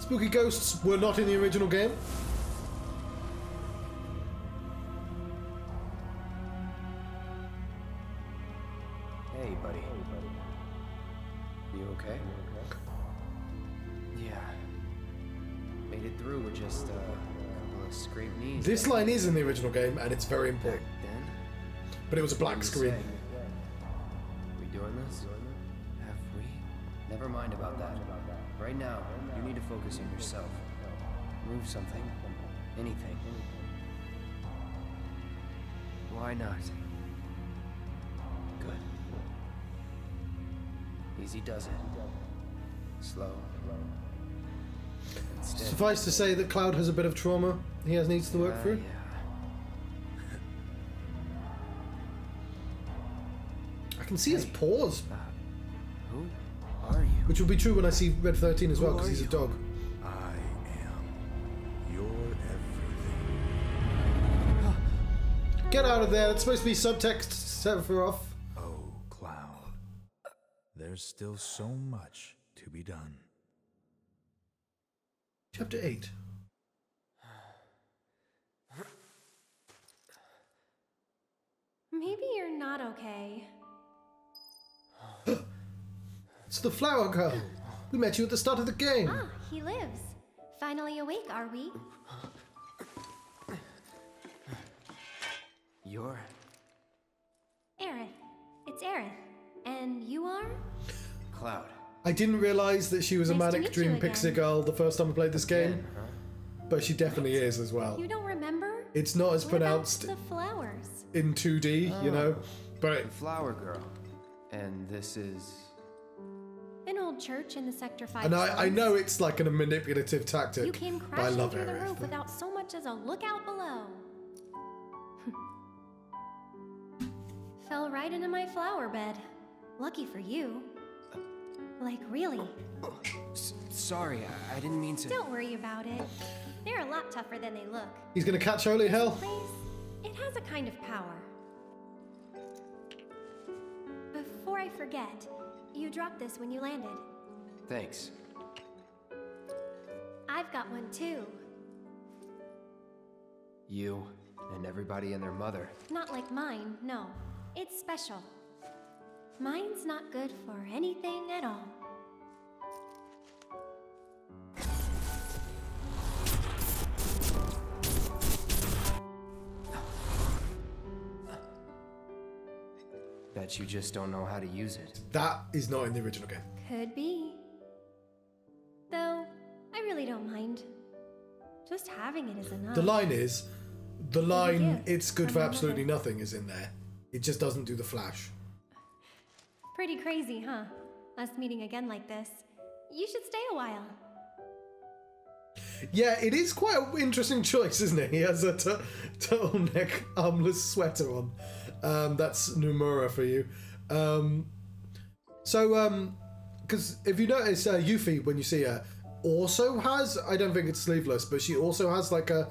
Spooky ghosts were not in the original game. Hey, buddy. You okay? Yeah. Made it through with just a couple of scraped knees. This line is in the original game, and it's very important. Then? But it was a black screen. We doing this? Have we? Never mind about that. Right now, you need to focus on yourself. Move something. Anything. Why not? Good. Easy does it. Slow. Steady. Suffice to say that Cloud has a bit of trauma he needs to work through. Yeah. I can see his paws. Who are you? Which will be true when I see Red 13 as well, Who because are he's a you? dog. I am your everything. Get out of there. That's supposed to be subtext, Sephiroth. Oh, Cloud. There's still so much to be done. Chapter 8. Maybe you're not okay. It's the flower girl. We met you at the start of the game. Ah, he lives. Finally awake, are we? You're... Aerith. It's Aerith. And you are? Cloud. I didn't realise that she was a Nice to manic meet dream you again. pixie girl the first time I played this game, Again, huh? but she definitely is as well. You don't remember? It's not as What about pronounced the flowers? in 2D, you know, but The flower girl. And this is... An old church in the Sector 5 and I slums. know it's like a manipulative tactic, You came but I crashing love through the Aerith. roof without so much as a lookout below. Fell right into my flower bed. Lucky for you. Like, really. Sorry, I didn't mean to... Don't worry about it. They're a lot tougher than they look. He's gonna catch holy hell. Place, it has a kind of power. Before I forget, you dropped this when you landed. Thanks. I've got one too. You and everybody and their mother. Not like mine, no. It's special. Mine's not good for anything at all. Bet you just don't know how to use it. That is not in the original game. Could be. Though, I really don't mind. Just having it is enough. The line is, gift it's good from for my absolutely mother. nothing is in there. It just doesn't do the flash. Pretty crazy, huh? Us meeting again like this. You should stay a while. Yeah, it is quite an interesting choice, isn't it? He has a turtleneck armless sweater on. That's Nomura for you. Because if you notice, Yuffie, when you see her, also has, I don't think it's sleeveless, but she also has like a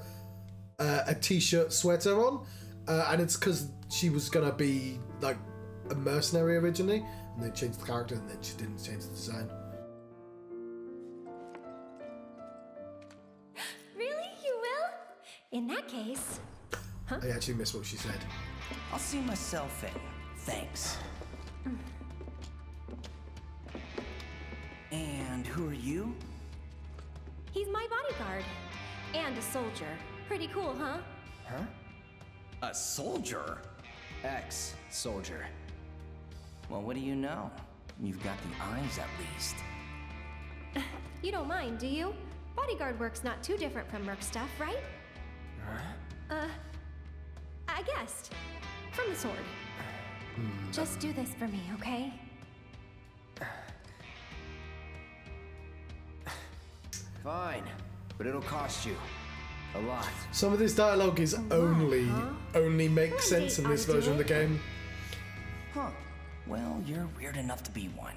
t-shirt sweater on. And it's because she was going to be like a mercenary originally, and they changed the character, and then she didn't change the design. Really? You will? In that case... Huh? I actually missed what she said. I'll see myself in. Thanks. And who are you? He's my bodyguard. And a soldier. Pretty cool, huh? Huh? A soldier? Ex-soldier. Well, what do you know? You've got the eyes at least. You don't mind, do you? Bodyguard work's not too different from Merc stuff, right? Huh? I guessed. From the sword. Just do this for me, okay? Fine, but it'll cost you a lot. Some of this dialogue is only makes sense in this version of the game. Huh. Well, you're weird enough to be one.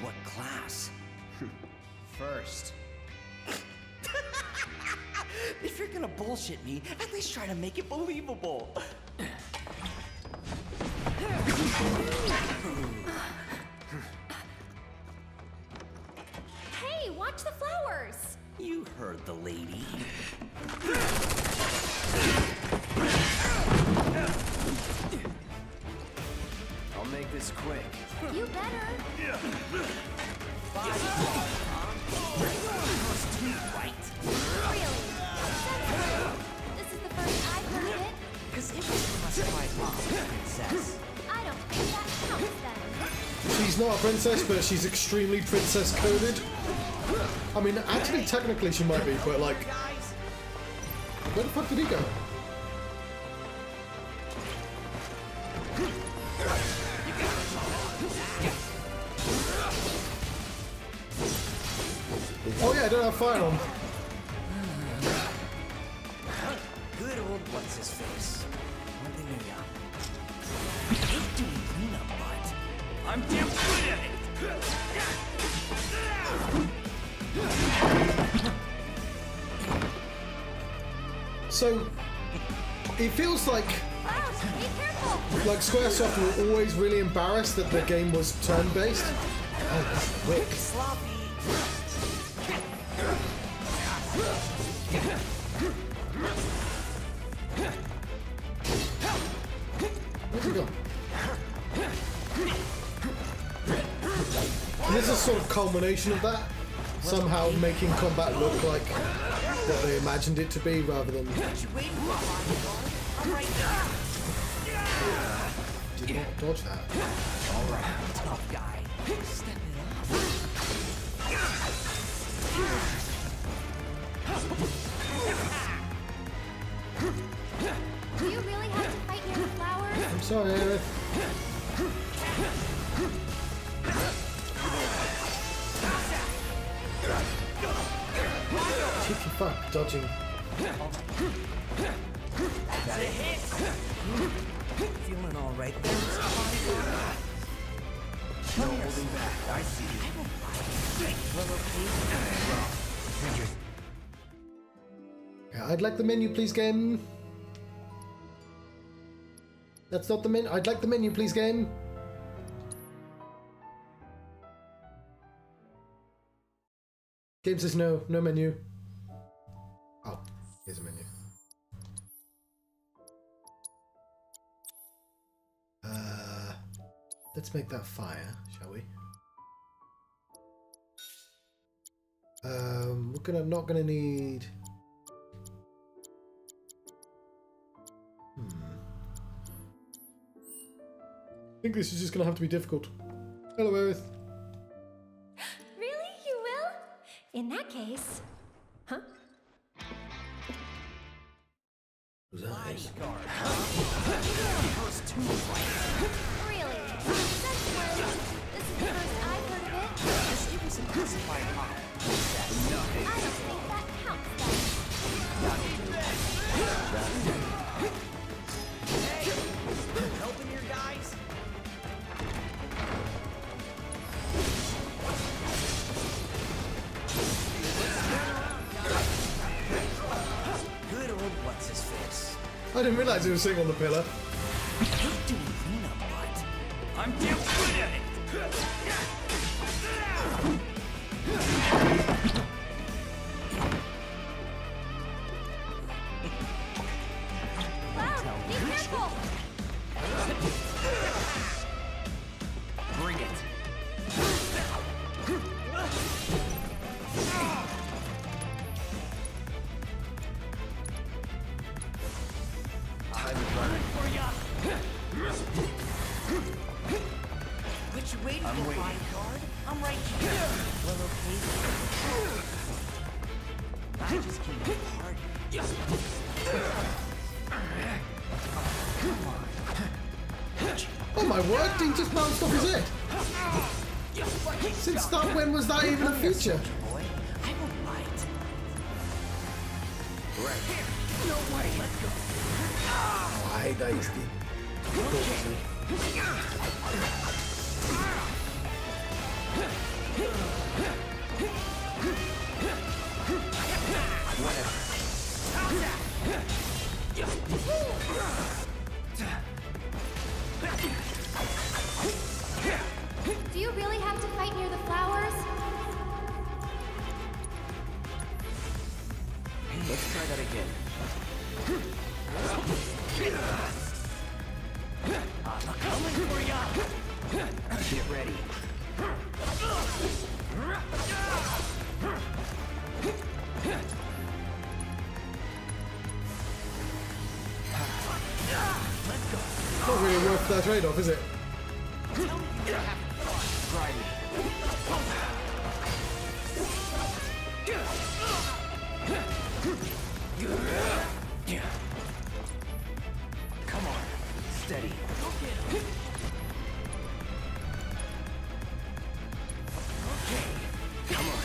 What class? First. If you're gonna bullshit me, at least try to make it believable. Hey, watch Watch the flowers! You heard the lady. I'll make this quick. You better. Right. Really? This is the first I've heard of it. Because it was classified mom, princess. I don't think that counts then. She's not a princess, but she's extremely princess coded. I mean, actually, technically she might be, but like, where the fuck did he go? Oh yeah, I don't have fire on. Good old what's his face. One thing you got. I hate doing cleanup, but I'm damn good at it. So it feels like Clouds, be careful! Squaresoft were always really embarrassed that the game was turn-based. Oh, that's quick. Sloppy. Where's he gone? And this is sort of culmination of that. Somehow making combat look like what they imagined it to be rather than... Did not dodge that. Alright, tough guy. Step it Do you really have to fight near the flowers? I'm sorry, Aerith. Cheeky fuck, dodging. That's a hit. Feeling all right there. No holding back. I see you. Yeah, I'd like the menu, please, game. That's not the menu. I'd like the menu, please, game. Game says no, no menu. Oh, here's a menu. Let's make that fire, shall we? We're not gonna need. I think this is just gonna have to be difficult. Hello, Aerith. Really? You will? In that case... Huh? Bodyguard. Really? That's weird. This is the first I've heard of it. It was a classified mom. I don't think that counts then. Helping your guys? Good old what's his face. I didn't realize he was sitting on the pillar. I hate doing cleanup, but I'm damn good at it. Cloud, be careful! Bring it. What you waiting for, Bodyguard? I'm right here. Well, okay. I just came to party. Oh my word, he just bounced off his head. Since that, when was that even a feature? Boy, I won't bite. Right. No way. Let's go. Oh, I hate that he's Do you really have to fight near the flowers? that again. I'm coming for ya! Get ready. Let's go. Not really worth that trade-off, is it? Tell me you're having fun. Try me. Come on, steady. Go get him. Okay, come on.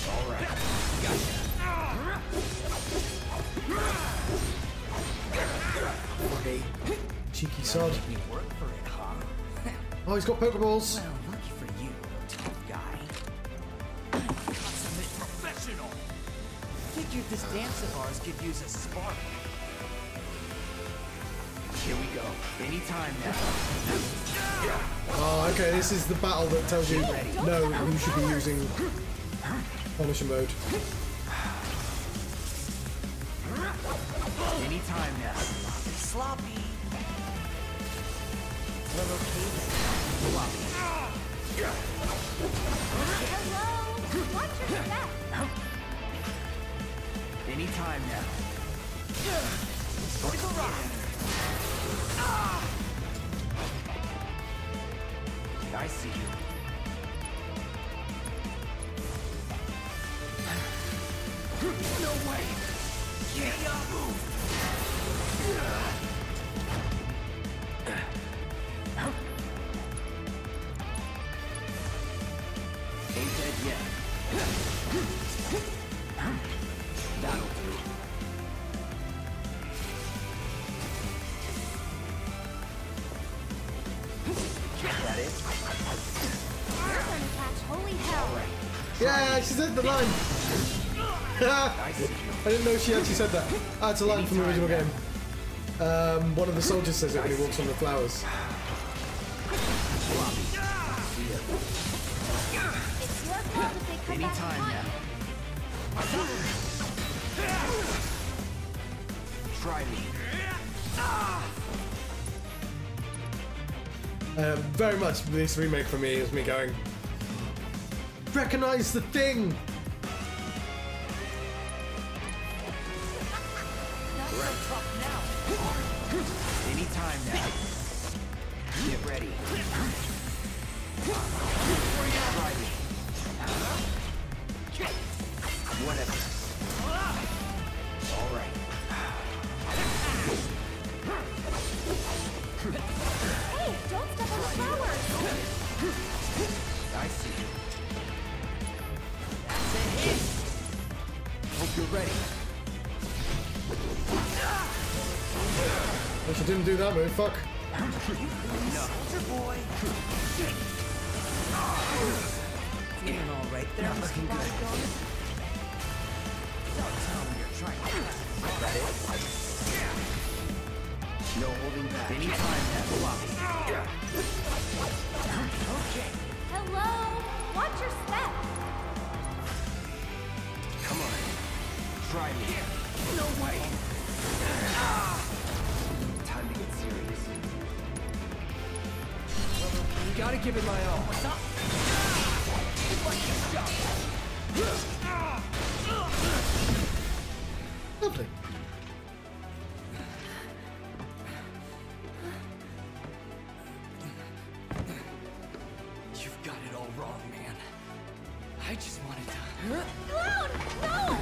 All right, gotcha. Okay. Cheeky sod. You work for it, huh? Oh, he's got Pokeballs. Well, lucky for you, tough guy. Consummate professional. Figured this dance of ours could use a spark. Here we go. Anytime now. Oh, okay, this is the battle that tells you no, who should be using Punisher mode. Anytime now. Sloppy. Well, okay then. Sloppy. Hello! Watch your step! Anytime now. Poison rock. I see you. No way. Get up. Move. Ain't dead yet. That'll do. That it? You're gonna catch holy hell! Yeah, she said the line. I see you. I didn't know she actually said that. Ah, it's a line from the original game. One of the soldiers says it when he walks on the flowers. It's your fault if they come back Anytime behind. now. Try me. Very much this remake for me is me going, recognize the thing! We're on top now. Anytime now. Get ready. Try me. Whatever. All right. Hey, don't step on the flowers! I see you. That's a hit. Hope you're ready. Wish I didn't do that move, fuck. Soldier boy. Feeling all right there, Mr. Bodyguard? Don't tell me you're trying to that it? No holding back. Anytime that floppy. Okay. Hello! Watch your step! Come on. Try me. No way. Time to get serious. You gotta give it my all. What's up? Lovely. You've got it all wrong, man. I just wanted to... Clown! No!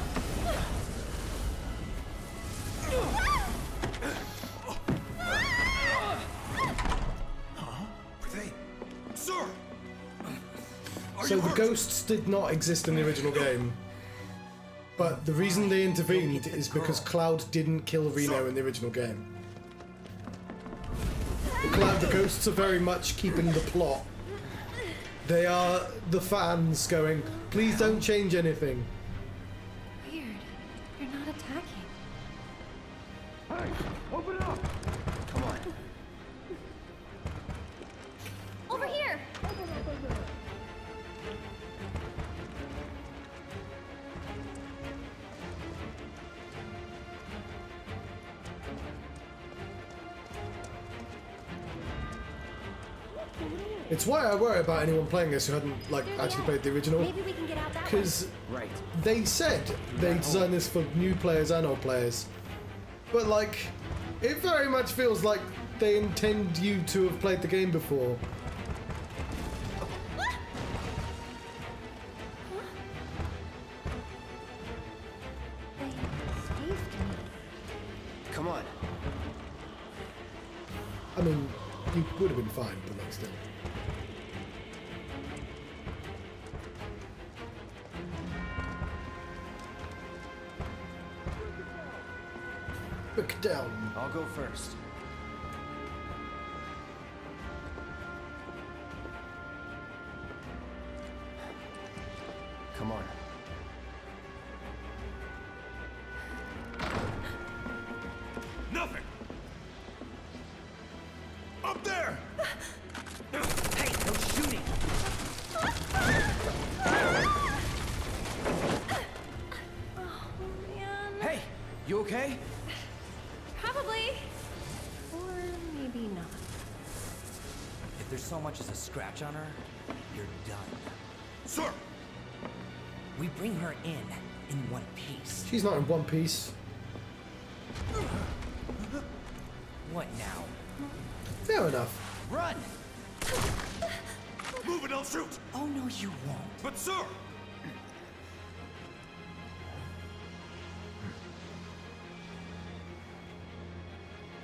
Sir! So the ghosts did not exist in the original game, but the reason they intervened is because Cloud didn't kill Reno in the original game. The ghosts are very much keeping the plot. They are the fans going, please don't change anything. Weird. You're not attacking. Hey, open up! Come on. Over here! It's why I worry about anyone playing this who hadn't like actually played the original. Maybe we can get out that way. Because Right. they said they designed this for new players and old players. But like, it very much feels like they intend you to have played the game before. They saved me. Come on. I mean, you would have been fine, but like still. Look down. I'll go first. Come on. Nothing! Up there! Hey, no shooting! Oh, man. Hey, you okay? Probably. Or maybe not. If there's so much as a scratch on her, you're done. Sir! We bring her in one piece. She's not in one piece. What now? Fair enough. Run! Move and I'll shoot! Oh no, you won't. But sir!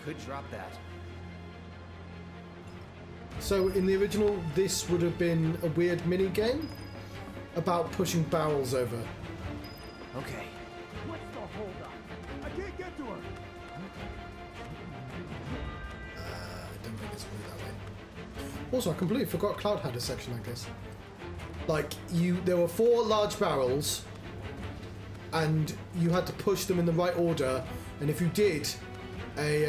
Could drop that. So in the original, this would have been a weird mini game about pushing barrels over. Okay. What's the holdup? I can't get to her. I don't think it's really that way. Also, I completely forgot Cloud had a section like this. Like there were 4 large barrels, and you had to push them in the right order. And if you did, a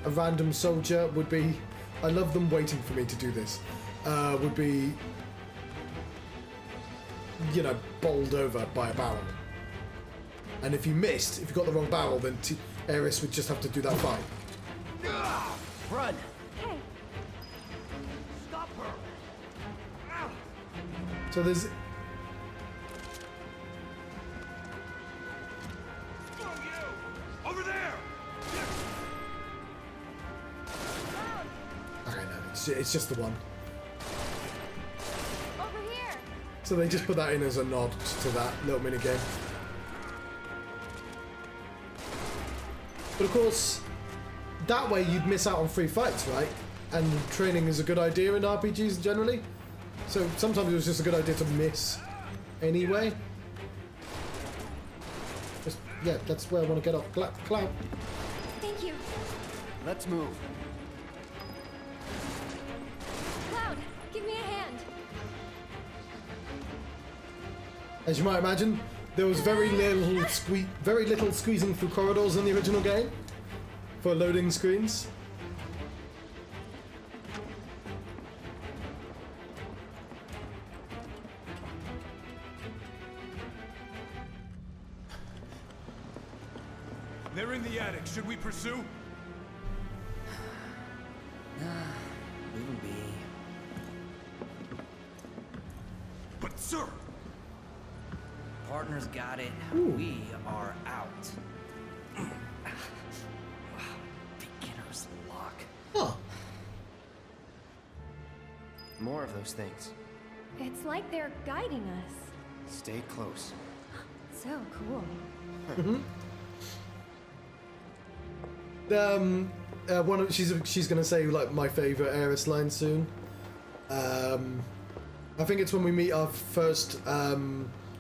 random soldier would be. I love them waiting for me to do this. Would be, you know, bowled over by a barrel. And if you missed, if you got the wrong barrel, then Aerith would just have to do that fight. Run! Hey, Stop her. So there's. Oh, you! Over there! Okay, no, it's just the one. over here. So they just put that in as a nod to that little mini game. But of course, that way you'd miss out on free fights, right? And training is a good idea in RPGs generally. So sometimes it was just a good idea to miss anyway. Just, yeah, that's where I want to get off. Cloud. Thank you. Let's move. Cloud, give me a hand. As you might imagine, there was very little squeezing through corridors in the original game for loading screens. They're in the attic. Should we pursue? Leave him be. But sir! Partner's got it. We are out. Beginner's luck. Huh. More of those things. It's like they're guiding us. Stay close. So cool. She's gonna say like my favorite Aerith line soon. I think it's when we meet our first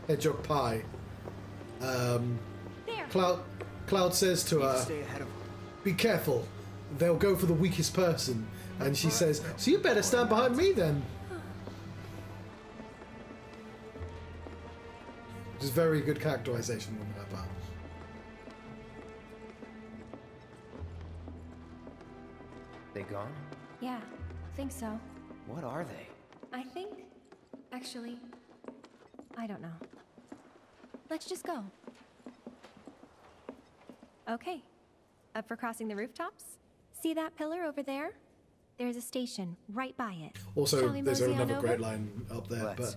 Hedgehog Pie. There. Cloud says to her, Stay ahead of them. "Be careful, they'll go for the weakest person." And she says, "So you better stand behind me then." Which is very good characterization on her part. They gone? Yeah, think so. What are they? I think, actually, I don't know. Let's just go. Okay. Up for crossing the rooftops? See that pillar over there? There's a station right by it. Also, Shall we there's mosey on another over? great line up there, Let's.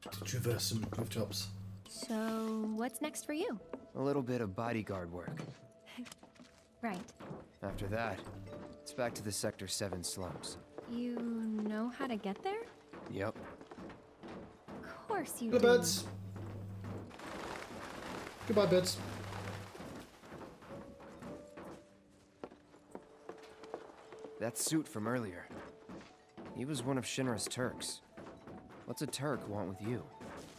but to traverse some rooftops. So, what's next for you? A little bit of bodyguard work. Right. After that, it's back to the Sector 7 slums. You know how to get there? Yep. Of course you Good do. birds. Goodbye, birds. That suit from earlier. He was one of Shinra's Turks. What's a Turk want with you?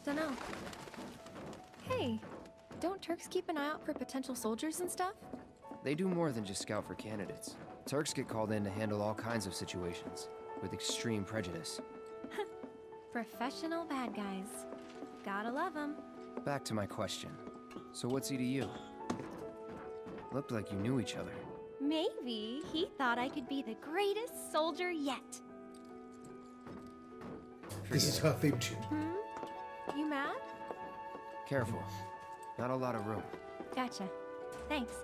Dunno. Hey, don't Turks keep an eye out for potential soldiers and stuff? They do more than just scout for candidates. Turks get called in to handle all kinds of situations, with extreme prejudice. Professional bad guys. Gotta love them. Back to my question. So what's he to you? Looked like you knew each other. Maybe he thought I could be the greatest soldier yet. This is her theme tune. You mad? Careful. Not a lot of room. Gotcha. Thanks.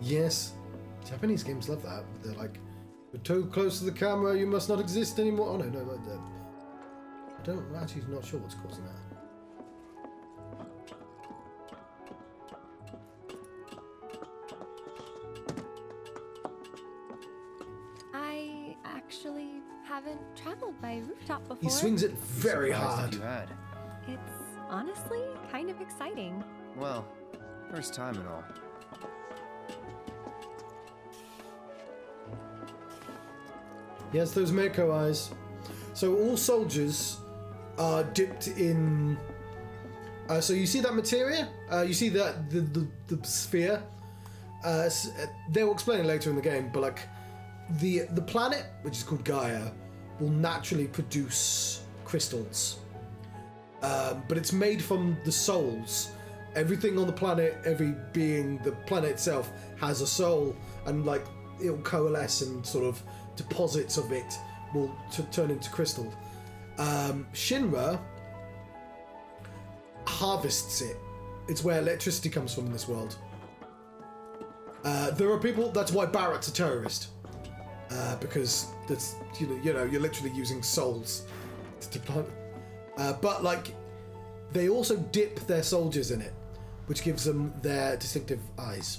Yes, Japanese games love that. They're like, "You're too close to the camera, you must not exist anymore." Oh no, no, I don't actually not sure what's causing that. I actually haven't traveled by rooftop before. He swings it very Surprised hard. if you had. It's honestly kind of exciting. Well, first time and all. He has those Mako eyes. So all soldiers are dipped in. So you see that materia? You see that the sphere? They'll explain it later in the game, but like the planet, which is called Gaia, will naturally produce crystals. But it's made from the souls. Everything on the planet, every being, the planet itself has a soul, and like it'll coalesce and sort of deposits of it will turn into crystal. Shinra harvests it. It's where electricity comes from in this world. There are people. That's why Barrett's a terrorist, because that's you know you're literally using souls to plant. But like they also dip their soldiers in it, which gives them their distinctive eyes.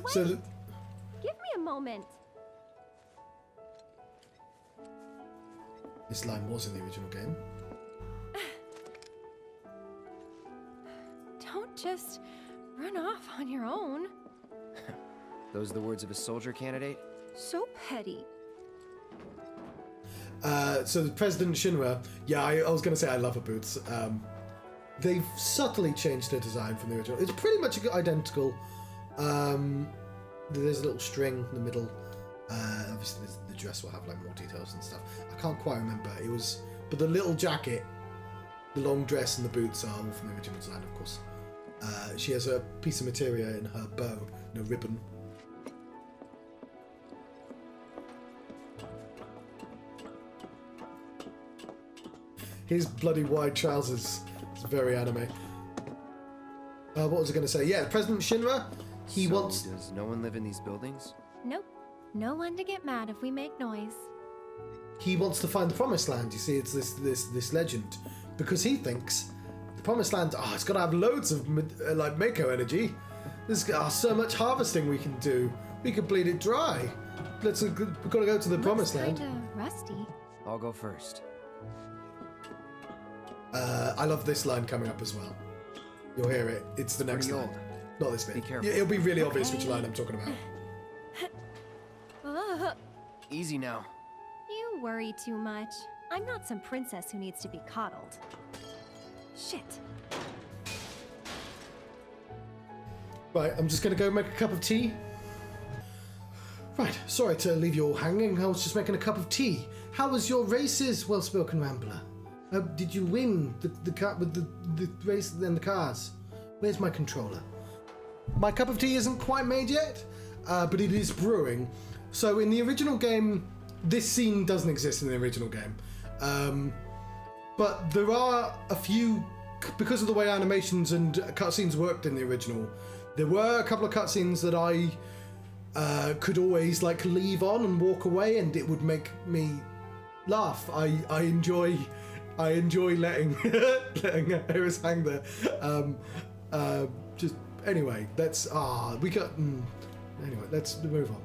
Wait, So give me a moment. this line was in the original game. Don't just run off on your own. Those the words of a soldier candidate? So petty. So the President Shinra, yeah, I was going to say I love her boots. They've subtly changed her design from the original. It's pretty much identical. There's a little string in the middle. Obviously, the dress will have like more details and stuff. I can't quite remember. It was, but the little jacket, the long dress, and the boots are all from the original design, of course. She has a piece of materia in her bow, no ribbon. His bloody wide trousers. It's very anime. What was I going to say? Yeah, President Shinra, he So, wants... does no one live in these buildings? Nope. No one to get mad if we make noise. He wants to find the Promised Land. You see, it's this legend. Because he thinks the Promised Land, it's got to have loads of, like, Mako energy. There's so much harvesting we can do. We could bleed it dry. We've got to go to the Promised Land. Kinda rusty. I'll go first. I love this line coming up as well. You'll hear it. It's the next Pretty line. old. Not this bit. Be careful. It'll be really obvious Okay. which line I'm talking about. Easy now. You worry too much. I'm not some princess who needs to be coddled. Shit. Right, I'm just gonna go make a cup of tea. Right, sorry to leave you all hanging. I was just making a cup of tea. How was your races, well-spoken rambler? Did you win the car with the race and the cars? Where's my controller? My cup of tea isn't quite made yet, but it is brewing. So in the original game, this scene doesn't exist in the original game. But there are a few, because of the way animations and cutscenes worked in the original, there were a couple of cutscenes that I could always like leave on and walk away, and it would make me laugh. I enjoy letting Aerith hang there. Just anyway, let's let's move on.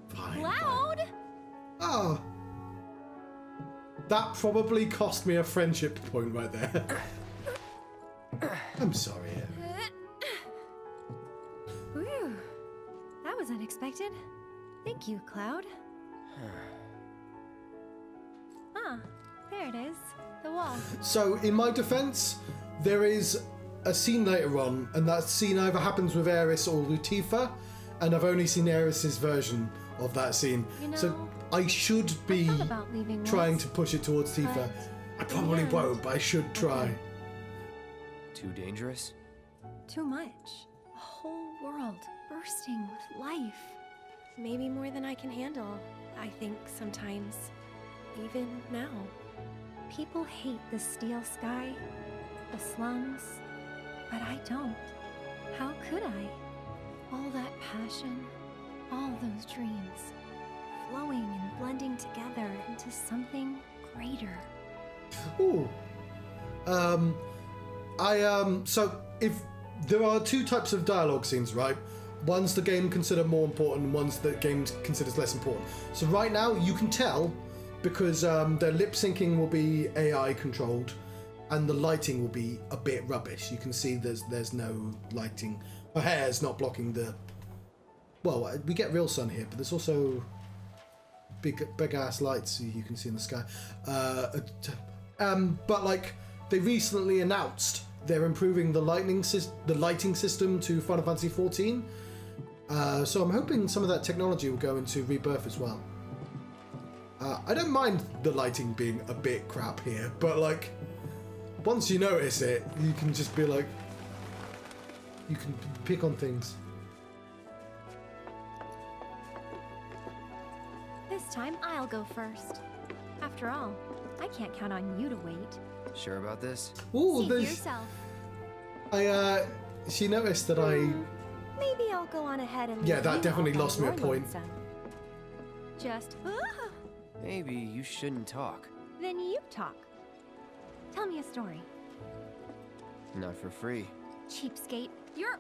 Fine. Cloud? Oh, that probably cost me a friendship point right there. I'm sorry. Whew. That was unexpected. Thank you, Cloud. Ah, there it is. The wall. So, in my defense, there is a scene later on, and that scene either happens with Aerith or with Tifa, and I've only seen Aerith's version of that scene. You know, so I should be trying to push it towards Tifa. I probably won't, but I should try. Too dangerous? Too much. A whole world bursting with life. Maybe more than I can handle, I think sometimes. Even now. People hate the steel sky, the slums, but I don't. How could I? All that passion, all those dreams, flowing and blending together into something greater. Ooh. So if there are two types of dialogue scenes, right? One's the game considered more important, and one's the game considers less important. So right now you can tell because the lip syncing will be AI controlled, and the lighting will be a bit rubbish. You can see there's no lighting. Her hair's not blocking the. Well, we get real sun here, but there's also big ass lights you can see in the sky. But like they recently announced they're improving the lighting system to Final Fantasy XIV. So I'm hoping some of that technology will go into Rebirth as well. I don't mind the lighting being a bit crap here, but like once you notice it, you can just be like, you can pick on things. This time I'll go first. After all, I can't count on you to wait. Sure about this? Ooh, See for yourself. She noticed that Maybe I'll go on ahead and Yeah, that definitely lost me a point. Just Maybe you shouldn't talk. Then you talk. Tell me a story. Not for free. Cheapskate. You're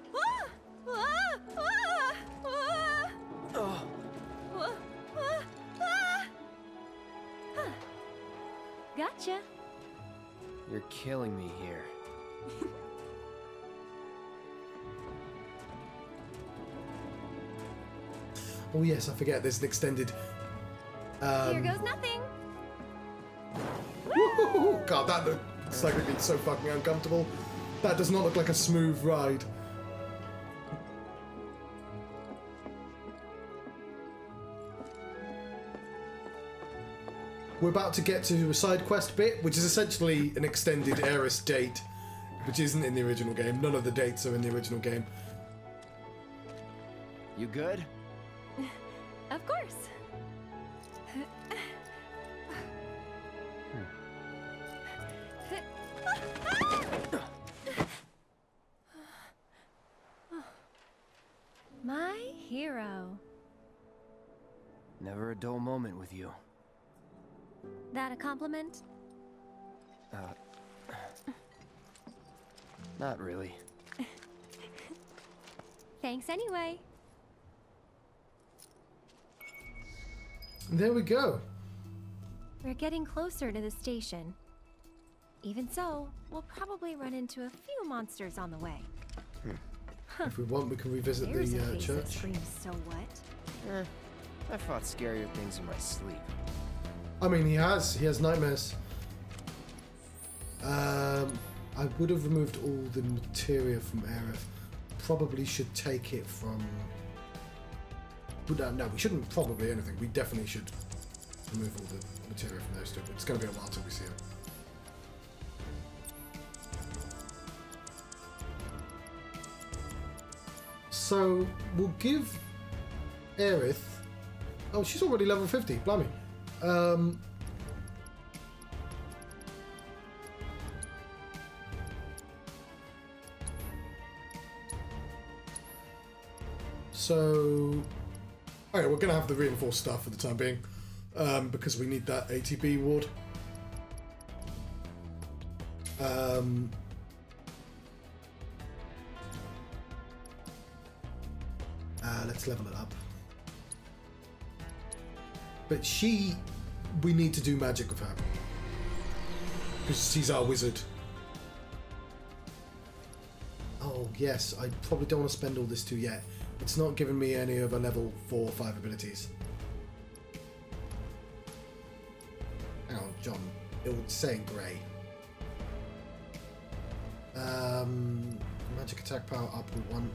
Gotcha. You're killing me here. Oh yes, I forget there's an extended. Here goes nothing. God, that looks like it'd be so fucking uncomfortable. That does not look like a smooth ride. We're about to get to a side quest bit, which is essentially an extended Aerith date, which isn't in the original game. None of the dates are in the original game. You good? Of course. My hero. Never a dull moment with you. That a compliment? Not really. Thanks anyway. There we go. We're getting closer to the station. Even so, we'll probably run into a few monsters on the way. If we want, we can revisit There's a the face church. that screams, so what? I fought scarier things in my sleep. I mean, he has nightmares. I would have removed all the materia from Aerith. Probably should take it from... But no, we shouldn't probably anything. We definitely should remove all the materia from those two. It's going to be a while till we see it. So we'll give Aerith... Oh, she's already level 50. Blimey. So... Okay, we're going to have the reinforced stuff for the time being. Because we need that ATB ward. Let's level it up. But we need to do magic with her. Because she's our wizard. Oh, yes, I probably don't want to spend all this too yet. It's not giving me any of a level 4 or 5 abilities. Hang on, John. It was saying grey. Magic attack power up with 1.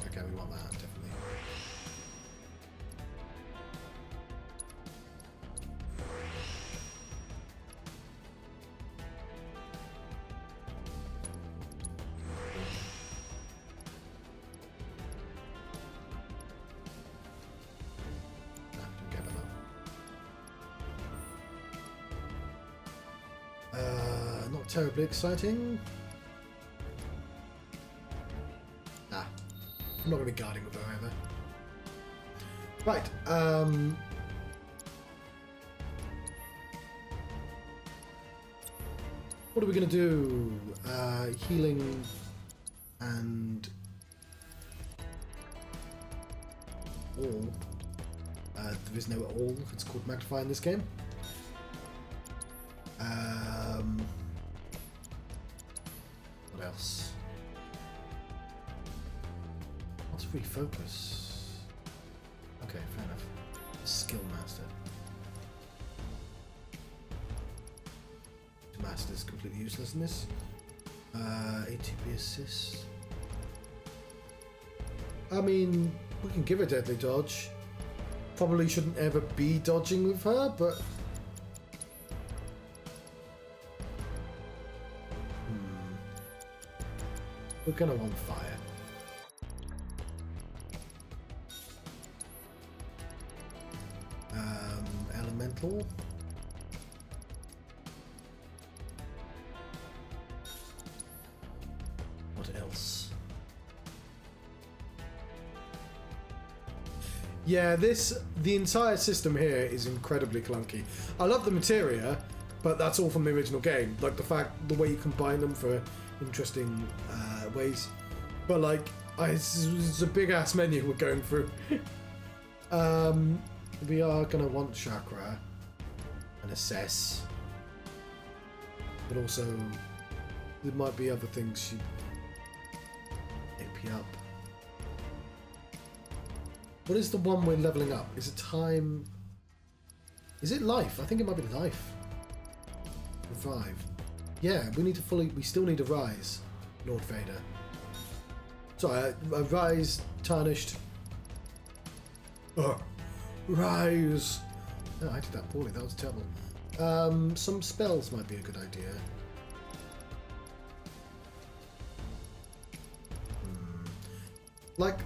Okay, we want that, definitely. Not terribly exciting. I'm not going to be guarding with her either. Right, what are we going to do? Healing and all. There is no all, it's called Magnify in this game. What else? Let's refocus. Okay, fair enough. Skill master. Master's completely useless in this. ATP assist. I mean, we can give her deadly dodge. Probably shouldn't ever be dodging with her, but we're gonna want fire. Elemental. What else? Yeah, the entire system here is incredibly clunky. I love the materia, but that's all from the original game. Like the way you combine them for interesting ways. But like, it's a big ass menu we're going through. We are gonna want chakra and assess, but also there might be other things. AP up. What is the one we're leveling up? Is it time? Is it life? I think it might be life. Revive. Yeah, we need to fully. We still need to rise, Lord Vader. Sorry, rise tarnished. Rise. No, I did that poorly. That was terrible. Some spells might be a good idea. Like,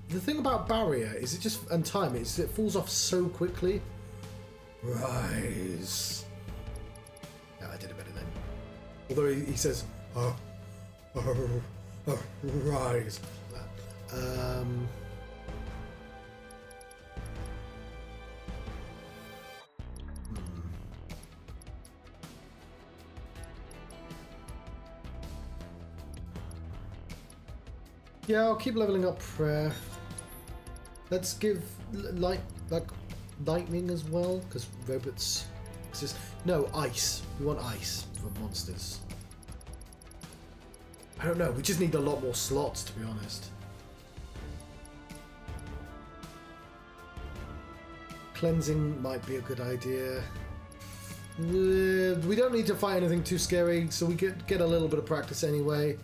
the thing about barrier is it just and time is it falls off so quickly. Rise. Yeah, I did it better then. Although he says, rise. Yeah, I'll keep leveling up prayer. Let's give lightning as well, because robots exist. No, ice. We want ice for monsters. I don't know. We just need a lot more slots, to be honest. Cleansing might be a good idea. We don't need to fight anything too scary, so we could get a little bit of practice anyway.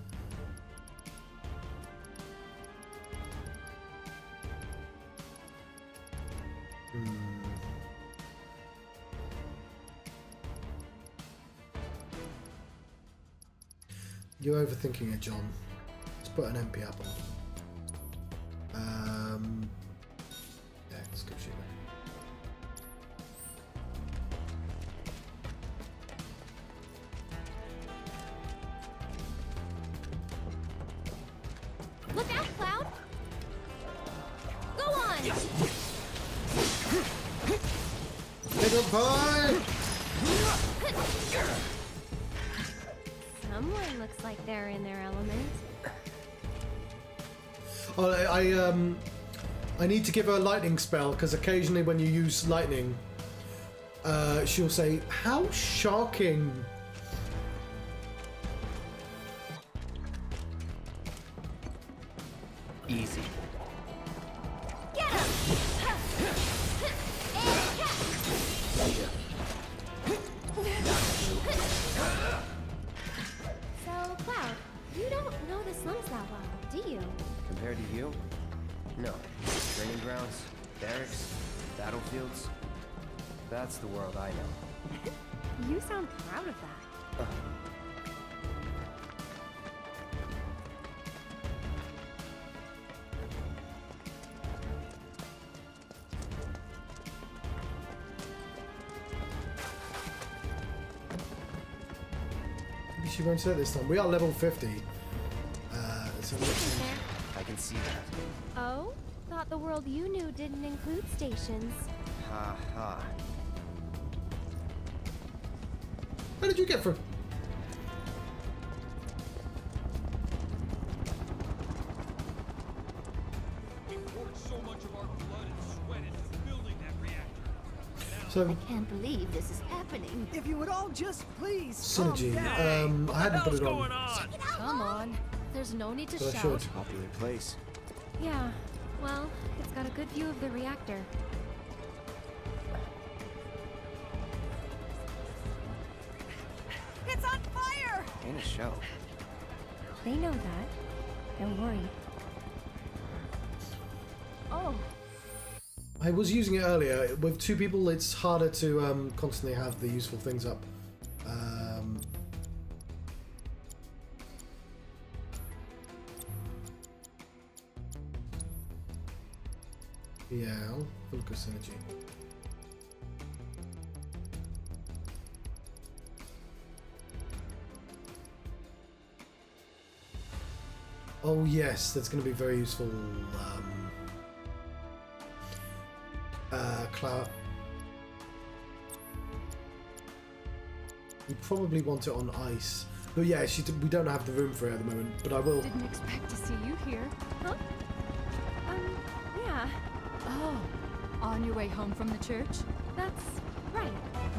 You're overthinking it, John. Let's put an MP up on. Yeah, let's go shoot it. Look out, Cloud! Go on! Pick up pie! Someone looks like they're in their element. Oh, I need to give her a lightning spell, because occasionally when you use lightning, she'll say, "How shocking!" Easy. Get him! So, Cloud, you don't know the slums that well, do you? Compared to you? No. Training grounds, barracks, battlefields. That's the world I know. You sound proud of that. Maybe she won't say it this time. We are level 50. So I can see that. Oh? Thought the world you knew didn't include stations. Ha ha. where did you get from? So much of our blood and sweat into building that reactor. So I can't believe this is happening. If you would all just please synergy. calm down. I hadn't put it on. Come on. There's no need to But I shout. should. Popular place. Yeah, well, it's got a good view of the reactor. It's on fire! Ain't a show. They know that. Don't worry. Oh, I was using it earlier. With two people, it's harder to constantly have the useful things up. Yeah, I'll focus synergy. Oh yes, that's going to be very useful. Cloud. We probably want it on ice. But yeah, we don't have the room for it at the moment, but I will. didn't expect to see you here. Huh? Yeah, Oh, on your way home from the church? that's right.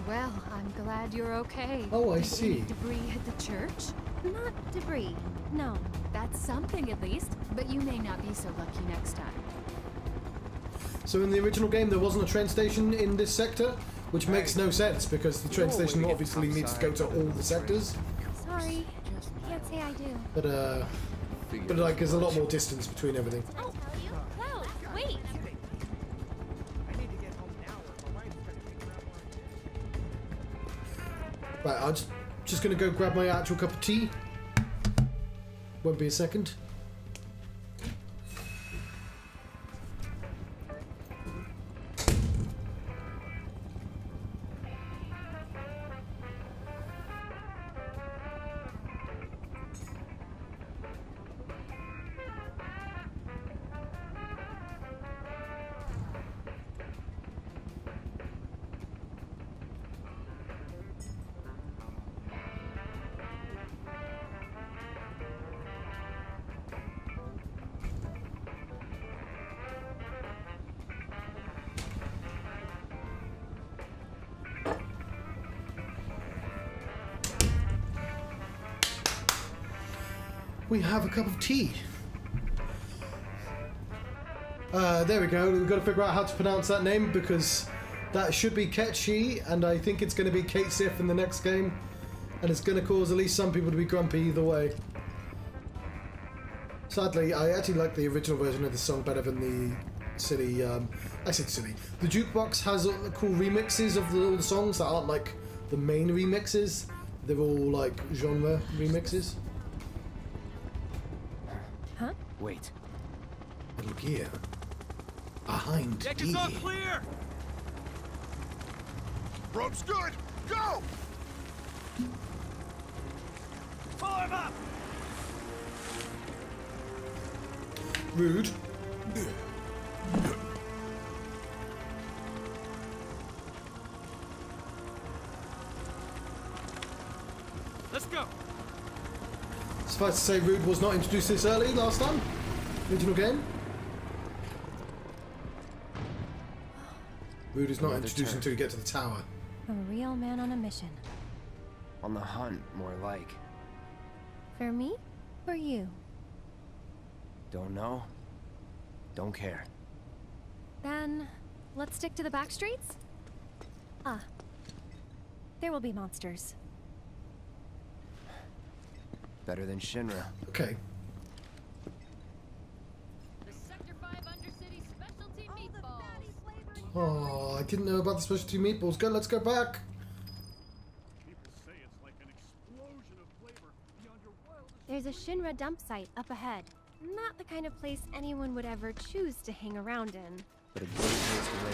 Well, I'm glad you're okay. Oh, I Did see. any debris hit the church? Not debris, no. That's something at least, but you may not be so lucky next time. So in the original game, there wasn't a train station in this sector, which makes no sense because the train Oh, station we get obviously needs to go to all the sectors. Sorry, can't say I do. But like, there's a lot more distance between everything. Oh, Cloud, wait! I need to get home now or my wife's gonna kick around. Right, I'm just gonna go grab my actual cup of tea. Won't be a second. we have a cup of tea. There we go. We've got to figure out how to pronounce that name because that should be Ketchi, and I think it's going to be Kate Sif in the next game, and it's going to cause at least some people to be grumpy either way. Sadly, I actually like the original version of the song better than the silly, I said silly. The jukebox has all the cool remixes of all the songs that aren't like the main remixes. They're all like genre remixes. Huh? Wait. Little gear. Behind Deck D. is all clear! Rope's good! Go! Follow him up! Rude. Let's go! Suffice to say, Rude was not introduced this early last time. Original game. Rude is not Another introduced turn. until you get to the tower. A real man on a mission. On the hunt, more like. For me? For you? Don't know. Don't care. Then, let's stick to the back streets? Ah. There will be monsters. Better than Shinra. Okay. The Sector 5 Undercity Specialty Meatballs. Oh, I didn't know about the specialty meatballs. Go, let's go back. People say it's like an explosion of flavor beyond your wildest. There's a Shinra dump site up ahead. Not the kind of place anyone would ever choose to hang around in. But a great place to lay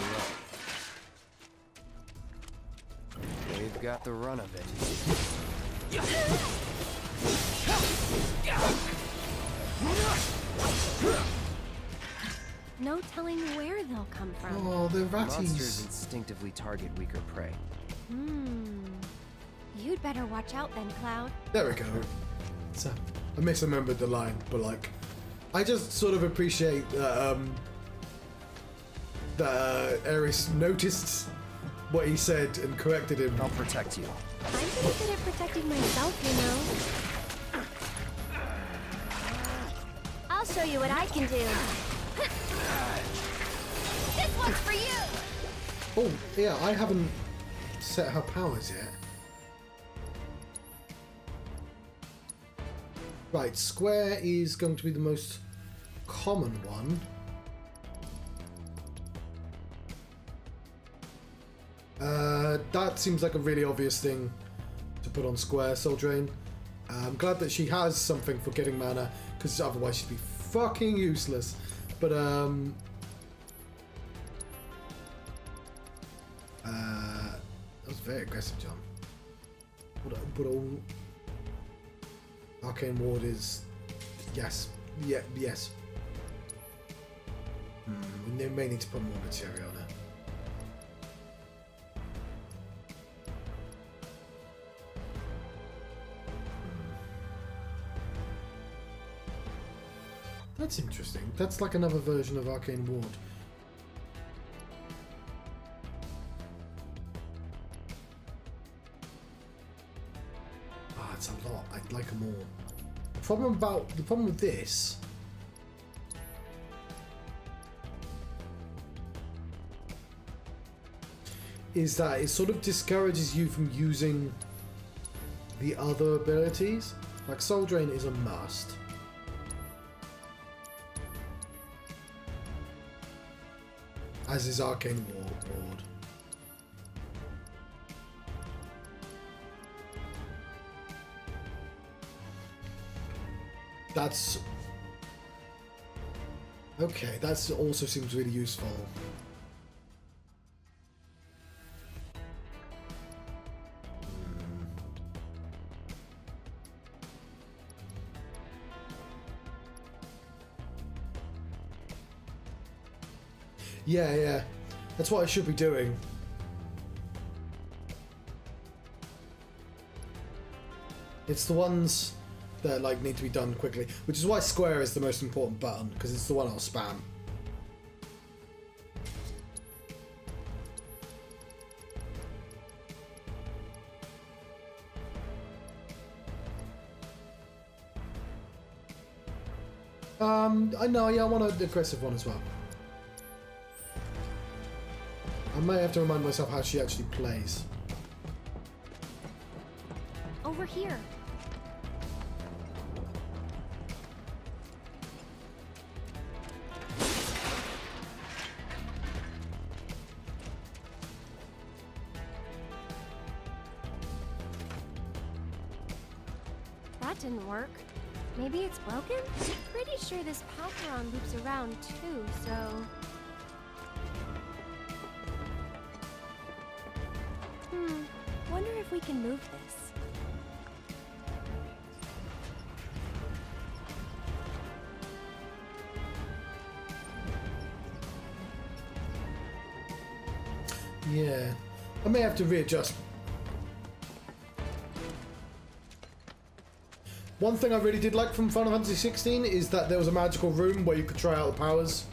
low. They've got the run of it. No telling where they'll come from. Oh, they're Monsters ratties. instinctively target weaker prey. You'd better watch out then, Cloud. There we go. So, I misremembered the line, but like, I just sort of appreciate that Aerith noticed what he said and corrected him. I'll protect you. I'm pretty good at protecting myself, you know. I'll show you what I can do. This one's for you! Oh, yeah, I haven't set her powers yet. Right, square is going to be the most common one. That seems like a really obvious thing to put on square, Soul Drain. I'm glad that she has something for getting mana, because otherwise she'd be fucking useless. But that was very aggressive, John. But all Arcane Ward is yes, yeah, yes. We may need to put more material on it. That's interesting. That's like another version of Arcane Ward. Ah, it's a lot. I'd like them all. The problem with this is that it sort of discourages you from using the other abilities. Like Soul Drain is a must. As is Arcane Ward. That's... okay, that also seems really useful. Yeah, that's what I should be doing. It's the ones that like need to be done quickly, which is why square is the most important button, because it's the one I'll spam. I know, yeah, I want an aggressive one as well. I may have to remind myself how she actually plays. Over here. That didn't work. Maybe it's broken? Pretty sure this Palperon loops around too, so... Wonder if we can move this. Yeah, I may have to readjust. One thing I really did like from Final Fantasy 16 is that there was a magical room where you could try out the powers.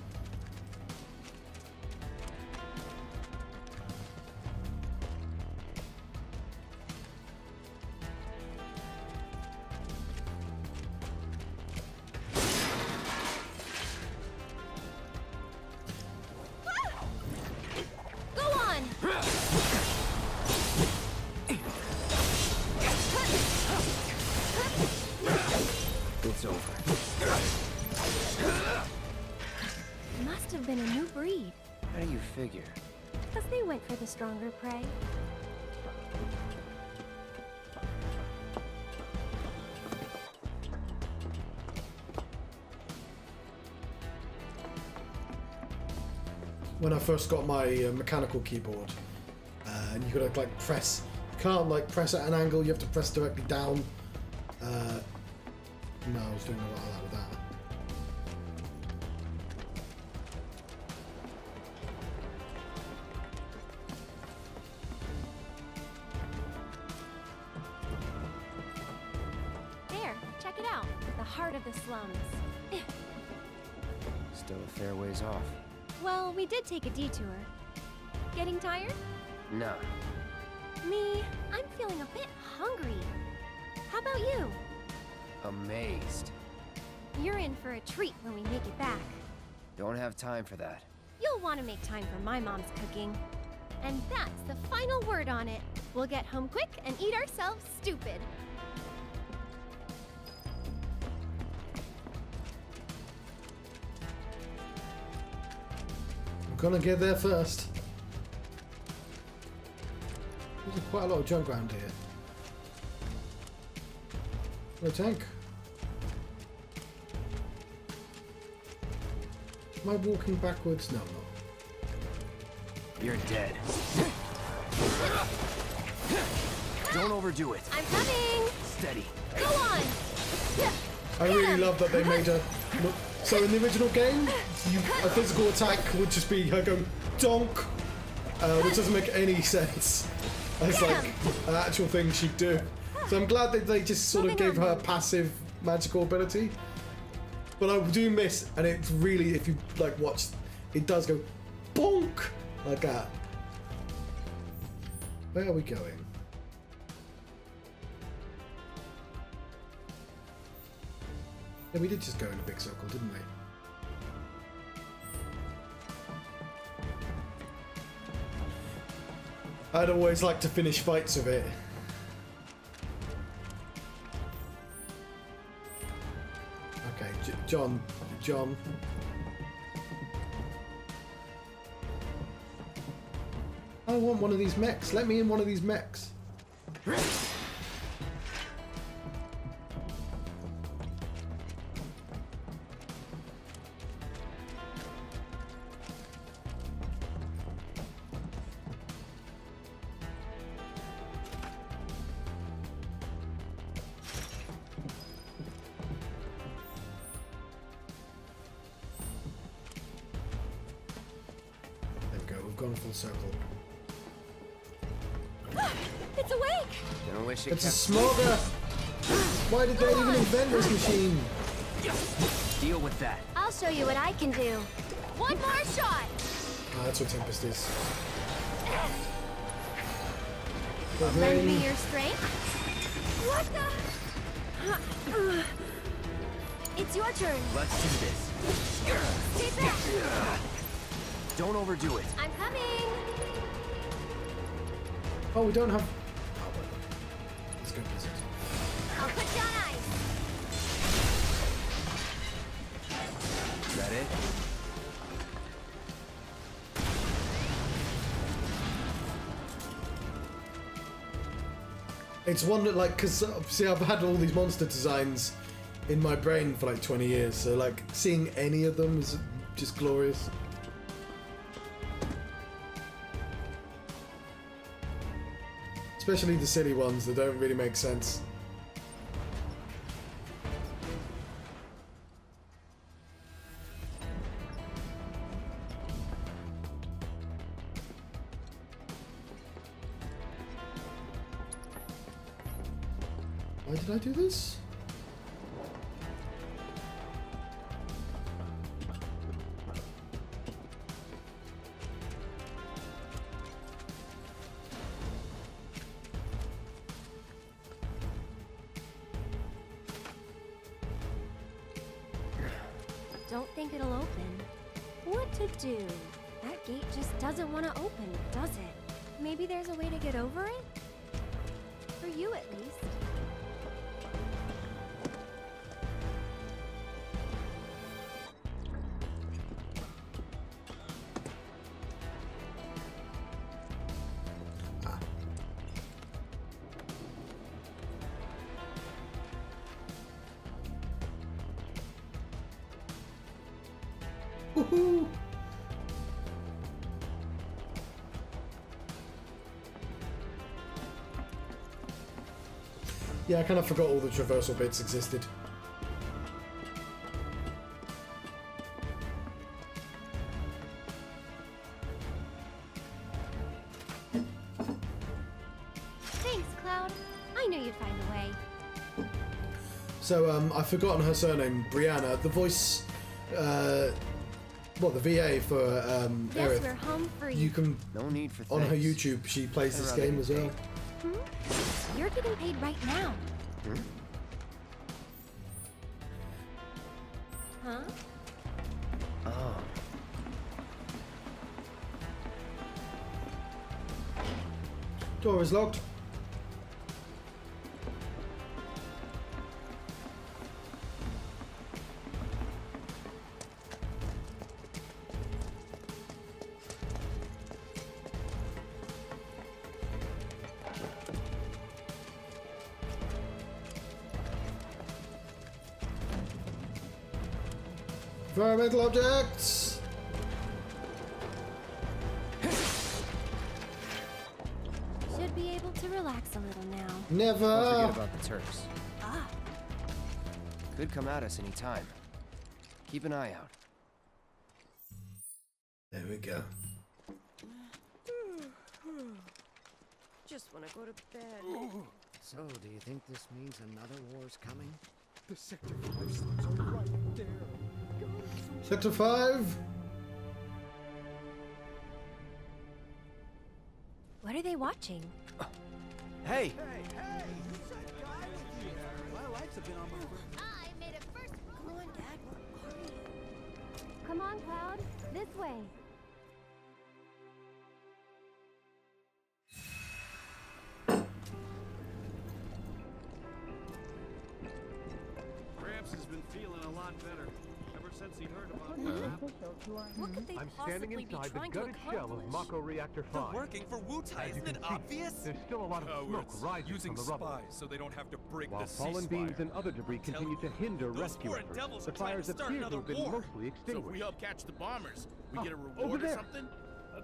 Stronger prey. When I first got my mechanical keyboard, and you gotta like press, you can't like press at an angle, you have to press directly down. No, I was doing a lot of that with that. Still a fair ways off. Well, we did take a detour. Getting tired? No. Me, I'm feeling a bit hungry. How about you? Amazed. You're in for a treat when we make it back. Don't have time for that. You'll want to make time for my mom's cooking. And that's the final word on it. We'll get home quick and eat ourselves stupid. Gonna get there first. There's quite a lot of junk around here. For a tank. Am I walking backwards? No, I'm not. You're dead. Don't overdo it. I'm coming. Steady. Go on. I really love that they made a look. So in the original game, a physical attack would just be her going donk, which doesn't make any sense. It's like an actual thing she'd do. So I'm glad that they just sort of gave her passive magical ability. But I do miss, and it's really, if you like watch, it does go bonk like that. Where are we going? Yeah, we did just go in a big circle, didn't we? I'd always like to finish fights with it. Okay, John. I want one of these mechs. Let me in one of these mechs. Gone full circle. It's awake! Don't wish it it's a smogger! Why did they even invent this machine? Deal with that. I'll show you what I can do. One more shot! Ah, that's what Tempest is. Lend me your strength? What the? It's your turn. Let's do this. Stay back. Don't overdo it. I'm coming. Oh, we don't have. Oh, wait. Let's go business. I'll put you on ice. Is that it? It's one that, like, because see, I've had all these monster designs in my brain for like 20 years, so like seeing any of them is just glorious. Especially the silly ones that don't really make sense. Why did I do this? Don't think it'll open. What to do? That gate just doesn't want to open, does it? Maybe there's a way to get over it? For you, at least. Woohoo! Yeah, I kind of forgot all the traversal bits existed. Thanks, Cloud. I knew you'd find a way. So, I've forgotten her surname, Brianna. The voice, well, the VA for Yes, Aerith. we're home free. You can, No need for on her thanks. YouTube, she plays this I'd rather game as well. You're getting paid right now. Huh? Oh. Door is locked. Environmental objects. Should be able to relax a little now. Never. Don't forget about the Turks. Ah, Could come at us any time. Keep an eye out. There we go. just want to go to bed. So, do you think this means another war's coming? The Sector 5 signs are right there. Sector 5. What are they watching? Hey! Hey! Who's that guy with you? My lights have been on my I made it first. Come on, Dad. Where are you? Come on, Cloud. This way. Gramps has been feeling a lot better ever since he heard about that. What could they I'm possibly standing be inside the trying to gutted shell of accomplish? Mako Reactor 5. Working for Wutai, As you isn't can it see, obvious? There's still a lot of smoke rising Using from the rubble. spies so they don't have to break While the fallen ceasefire. beams and other debris continue to hinder Those rescue foreign efforts, devils the are trying fires to start appear to another have been war. mostly So if we extinguished. help catch the bombers, we Oh, get a over reward or there. something?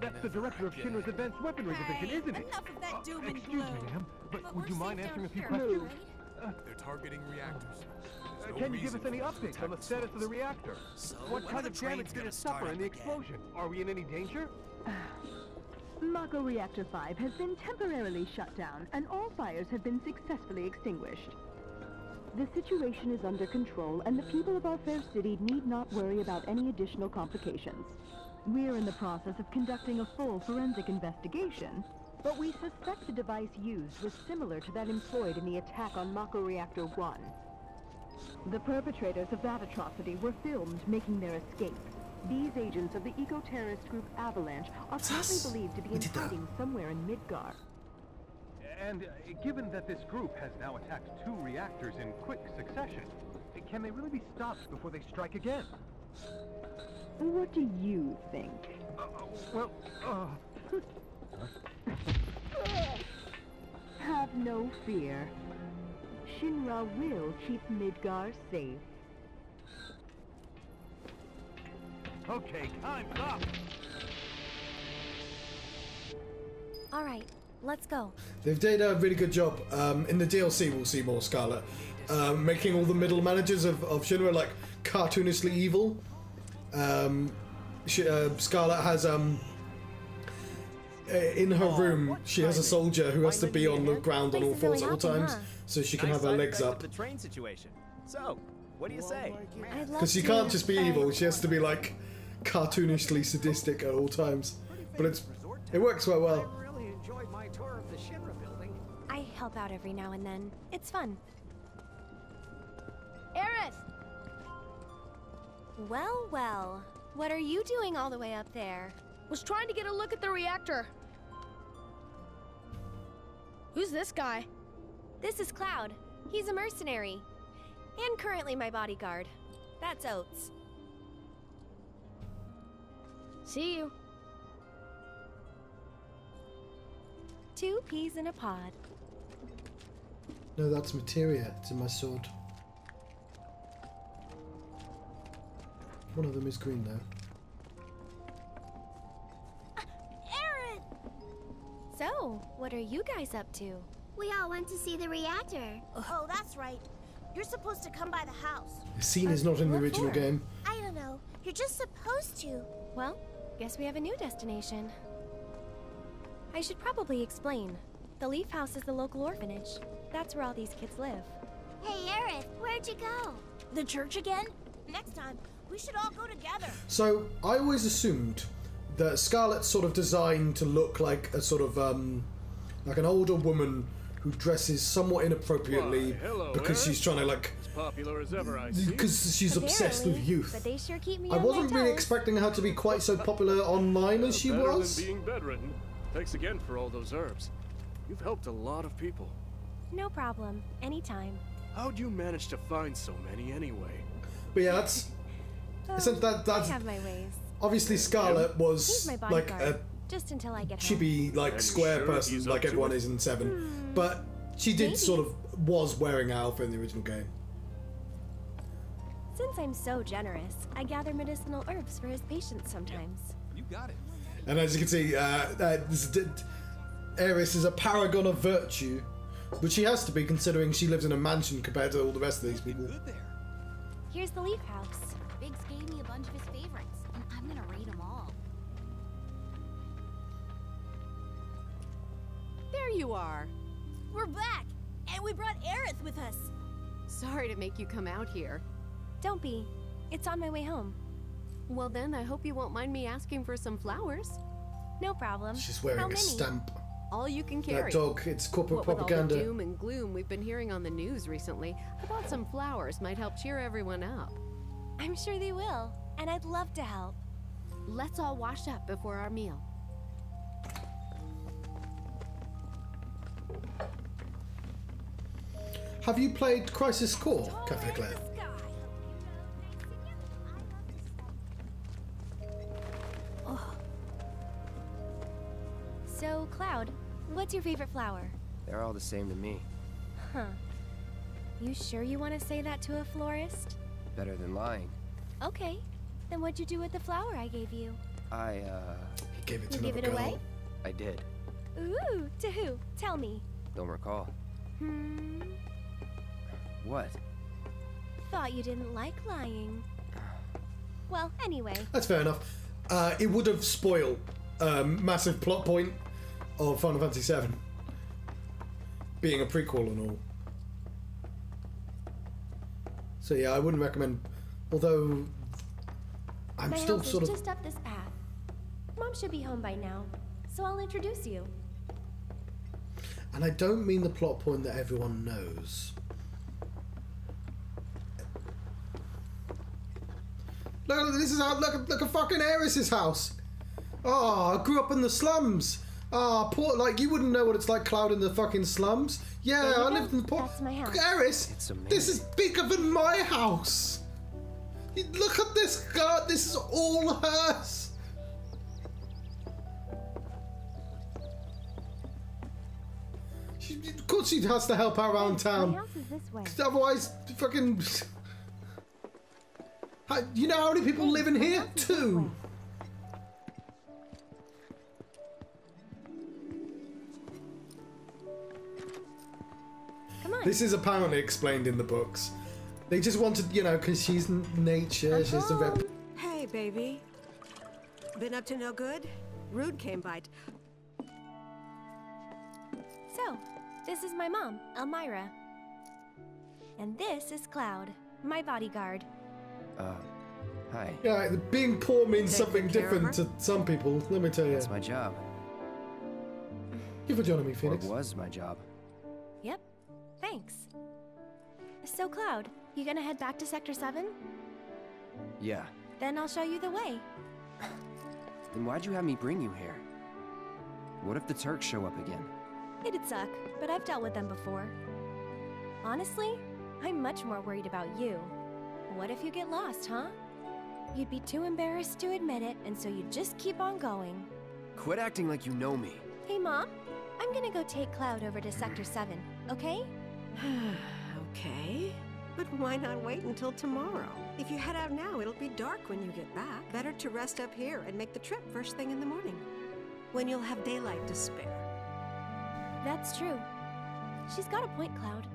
That's the director of Shinra's Advanced Weaponry Division, isn't it? Enough of that doom and Excuse me, gloom. ma'am, but would you we're mind safe answering a down few here, questions? right? They're targeting reactors. There's no Can you give us reason any for them to updates on the attack status of the reactor? So, What when kind are of the damage trains did gonna it start suffer in the up again? explosion? Are we in any danger? Mako Reactor 5 has been temporarily shut down, and all fires have been successfully extinguished. The situation is under control, and the people of our fair city need not worry about any additional complications. We're in the process of conducting a full forensic investigation, but we suspect the device used was similar to that employed in the attack on Mako Reactor 1. The perpetrators of that atrocity were filmed making their escape. These agents of the eco-terrorist group Avalanche are currently believed to be in hiding somewhere in Midgar. And given that this group has now attacked 2 reactors in quick succession, can they really be stopped before they strike again? What do you think? Have no fear. Shinra will keep Midgar safe. Okay, time's up! Alright, let's go. They've done a really good job. In the DLC, we'll see more Scarlet. Making all the middle managers of Shinra like cartoonishly evil. Scarlet has in her room, she has a soldier who has to be on the ground on all fours at all times, so she can have her legs up. The train situation. So, what do you say? Because she can't just be evil; she has to be like cartoonishly sadistic at all times. But it works quite well. I really enjoyed my tour of the Shinra building. I help out every now and then. It's fun. Aerith! Well, well. What are you doing all the way up there? Was trying to get a look at the reactor. Who's this guy? This is Cloud. He's a mercenary. And currently my bodyguard. That's Oates. See you. 2 peas in a pod. No, that's materia. It's in my sword. One of them is green though. Aerith! So, what are you guys up to? We all went to see the reactor. Oh, that's right. You're supposed to come by the house. The scene is not in the original game. I don't know. You're just supposed to. Well, guess we have a new destination. I should probably explain. The Leaf House is the local orphanage. That's where all these kids live. Hey, Aerith, where'd you go? The church again? Next time, we should all go together. So, I always assumed that Scarlet's sort of designed to look like a sort of, like an older woman who dresses somewhat inappropriately because she's trying to, like, as popular as ever, I see. because she's obsessed with youth. But they sure keep me I on wasn't my really toes. expecting her to be quite so popular online as she Better was. than being bedridden. Thanks again for all those herbs. You've helped a lot of people. No problem. Anytime. How'd you manage to find so many anyway? But yeah, that's I have my ways. obviously Scarlet He's was my like bodyguard. a Just until I get home. chibi, like And square sure person, he's like up to everyone it? is in 7. But she did Maybe. sort of was wearing an outfit in the original game. Since I'm so generous, I gather medicinal herbs for his patients sometimes. You got it. And as you can see, Aerith is a paragon of virtue, but she has to be considering she lives in a mansion compared to all the rest of these people. Good there. Here's the Leaf House. Biggs gave me a bunch of his favorites, and I'm gonna rate them all. There you are. We're back, and we brought Aerith with us. Sorry to make you come out here. Don't be. It's on my way home. Well then, I hope you won't mind me asking for some flowers. No problem. She's wearing How a many? stamp. All you can That carry. dog, it's corporate What with all propaganda. the doom and gloom we've been hearing on the news recently, I thought some flowers might help cheer everyone up. I'm sure they will, and I'd love to help. Let's all wash up before our meal. Have you played Crisis Core, Cafe Claire? So, Cloud, what's your favorite flower? They're all the same to me. Huh. You sure you want to say that to a florist? Better than lying. Okay. Then what'd you do with the flower I gave you? I, He gave it to You give another it girl. away? I did. Ooh, to who? Tell me. Don't recall. What? Thought you didn't like lying. Well, anyway. That's fair enough. It would have spoiled massive plot point of Final Fantasy VII being a prequel and all. So yeah, I wouldn't recommend. Although I'm My still house sort is of. just up this path. Mom should be home by now, so I'll introduce you. And I don't mean the plot point that everyone knows. Look, this is how. Look at fucking Aerith's house. Oh, I grew up in the slums. Ah, poor. Like you wouldn't know what it's like, Cloud, in the fucking slums. Yeah, I lived in the poor. That's my house. Aerith, this is bigger than my house. Look at this girl. This is all hers. Of course, she has to help out around town. My house is this way. Otherwise, fucking. You know how many people live in here? 2. Come on. This is apparently explained in the books. They just wanted, you know, because she's nature, she's the rep. Hey, baby. Been up to no good? Rude came by. So, this is my mom, Elmira. And this is Cloud, my bodyguard. Hi. Yeah, being poor means something different to some people, let me tell you. That's my job. Give for joining me, Phoenix. Or was my job. Yep, thanks. So, Cloud, you gonna head back to Sector 7? Yeah. Then I'll show you the way. Then why'd you have me bring you here? What if the Turks show up again? It'd suck, but I've dealt with them before. Honestly, I'm much more worried about you. What if you get lost, huh? You'd be too embarrassed to admit it, and so you'd just keep on going. Quit acting like you know me. Hey, Mom, I'm gonna go take Cloud over to Sector 7, okay? Okay. But why not wait until tomorrow? If you head out now, it'll be dark when you get back. Better to rest up here and make the trip first thing in the morning, when you'll have daylight to spare. That's true. She's got a point, Cloud.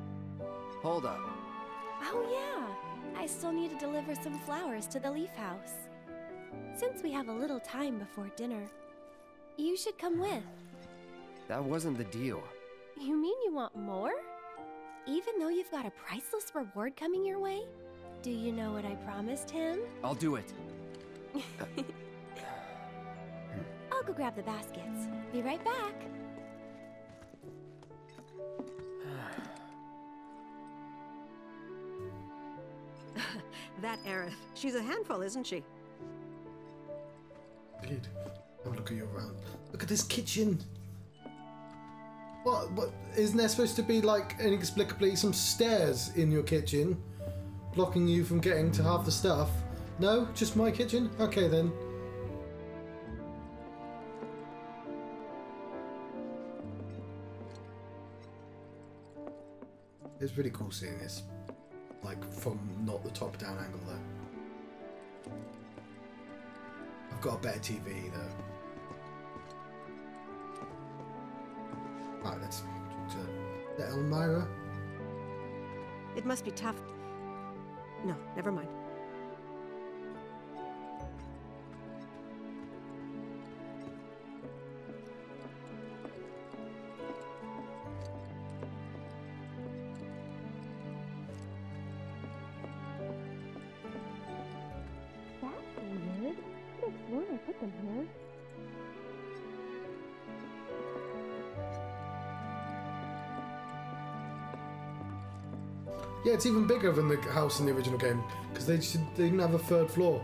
Hold up. Oh, yeah. I still need to deliver some flowers to the Leaf House. Since we have a little time before dinner, you should come with. That wasn't the deal. You mean you want more? Even though you've got a priceless reward coming your way? Do you know what I promised him? I'll do it. I'll go grab the baskets. Be right back. That Aerith. She's a handful, isn't she? Dude, have a look at you around. Look at this kitchen. What? Isn't there supposed to be, like, inexplicably some stairs in your kitchen blocking you from getting to half the stuff? No? Just my kitchen? Okay, then. It's really cool seeing this, like, from not the top-down angle, though. I've got a better TV, though. Right, let's talk to the Elmira. It must be tough. No, never mind. That's weird. Could have sworn I put them here. Yeah, it's even bigger than the house in the original game because they didn't have a 3rd floor.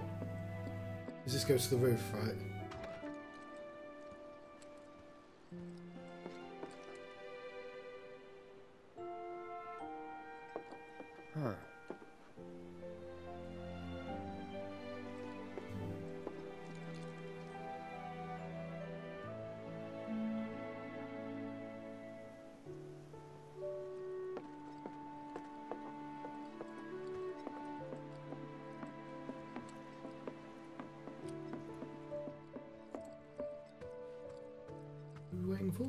It just goes to the roof, right? Huh. What are we waiting for?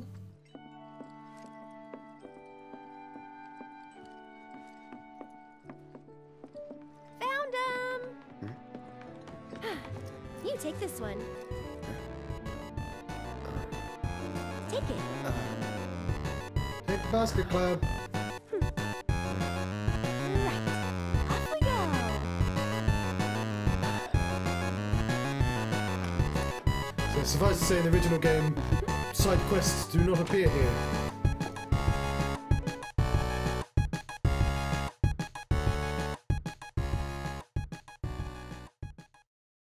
Found him! You take this one. Take it. Take the basket, Cloud. Right. Off we go. So suffice to say, in the original game, side quests do not appear here.